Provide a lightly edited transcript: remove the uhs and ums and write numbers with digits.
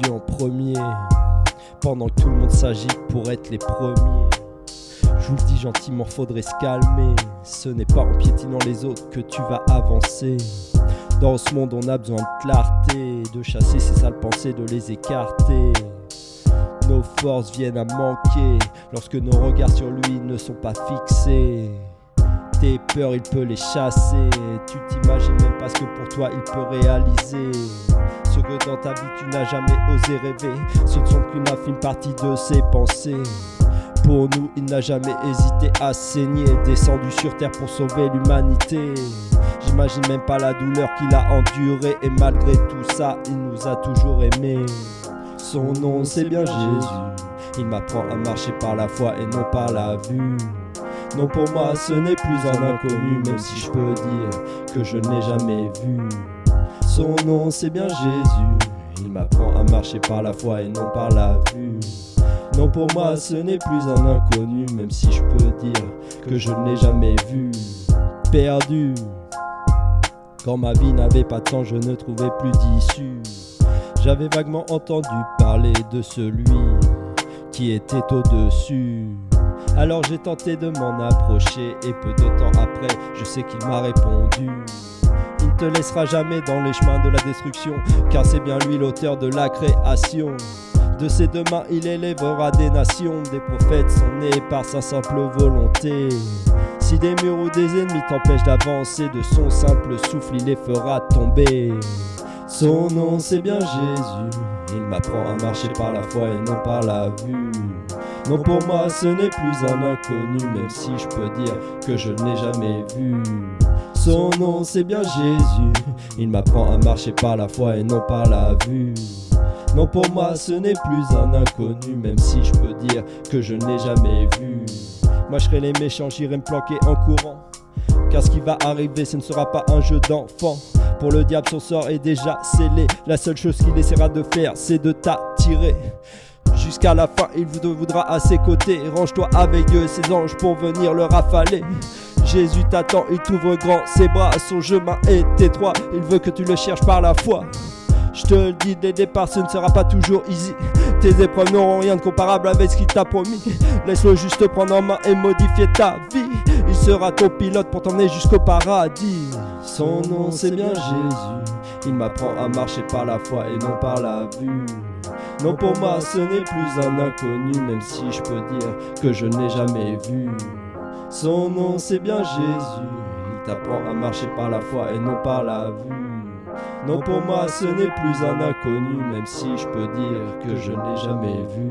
Dieu en premier, pendant que tout le monde s'agite pour être les premiers. Je vous le dis gentiment, faudrait se calmer. Ce n'est pas en piétinant les autres que tu vas avancer. Dans ce monde on a besoin de clarté, de chasser ces sales pensées, de les écarter. Nos forces viennent à manquer lorsque nos regards sur lui ne sont pas fixés. Tes peurs il peut les chasser, tu t'imagines même pas ce que pour toi il peut réaliser. Ce que dans ta vie tu n'as jamais osé rêver, ce ne sont qu'une infime partie de ses pensées. Pour nous il n'a jamais hésité à saigner, descendu sur terre pour sauver l'humanité. J'imagine même pas la douleur qu'il a endurée, et malgré tout ça il nous a toujours aimés. Son nom c'est bien Jésus, il m'apprend à marcher par la foi et non par la vue. Non, pour moi ce n'est plus un inconnu, même si je peux dire que je n'ai jamais vu. Son nom c'est bien Jésus, il m'apprend à marcher par la foi et non par la vue. Non, pour moi ce n'est plus un inconnu, même si je peux dire que je ne l'ai jamais vu. Perdu, quand ma vie n'avait pas de sens, je ne trouvais plus d'issue. J'avais vaguement entendu parler de celui qui était au-dessus. Alors j'ai tenté de m'en approcher, et peu de temps après, je sais qu'il m'a répondu: il ne te laissera jamais dans les chemins de la destruction, car c'est bien lui l'auteur de la création. De ses deux mains il élèvera des nations, des prophètes sont nés par sa simple volonté. Si des murs ou des ennemis t'empêchent d'avancer, de son simple souffle il les fera tomber. Son nom c'est bien Jésus, il m'apprend à marcher par la foi et non par la vue. Non, pour moi ce n'est plus un inconnu, même si je peux dire que je ne l'ai jamais vu. Son nom c'est bien Jésus, il m'apprend à marcher par la foi et non par la vue. Non, pour moi ce n'est plus un inconnu, même si je peux dire que je ne l'ai jamais vu. Moi je serai les méchants, j'irai me planquer en courant, car ce qui va arriver ce ne sera pas un jeu d'enfant. Pour le diable son sort est déjà scellé, la seule chose qu'il essaiera de faire c'est de t'attirer. Jusqu'à la fin il te voudra à ses côtés, range-toi avec Dieu et ses anges pour venir le rafaler. Jésus t'attend, il t'ouvre grand ses bras, son chemin est étroit, il veut que tu le cherches par la foi. Je te le dis dès le départ, ce ne sera pas toujours easy. Tes épreuves n'auront rien de comparable avec ce qu'il t'a promis. Laisse-le juste te prendre en main et modifier ta vie. Il sera ton pilote pour t'emmener jusqu'au paradis. Son nom c'est bien Jésus, il m'apprend à marcher par la foi et non par la vue. Non, pour moi ce n'est plus un inconnu, même si je peux dire que je ne l'ai jamais vu. Son nom c'est bien Jésus, il t'apprend à marcher par la foi et non par la vue. Non, pour moi ce n'est plus un inconnu, même si je peux dire que je ne l'ai jamais vu.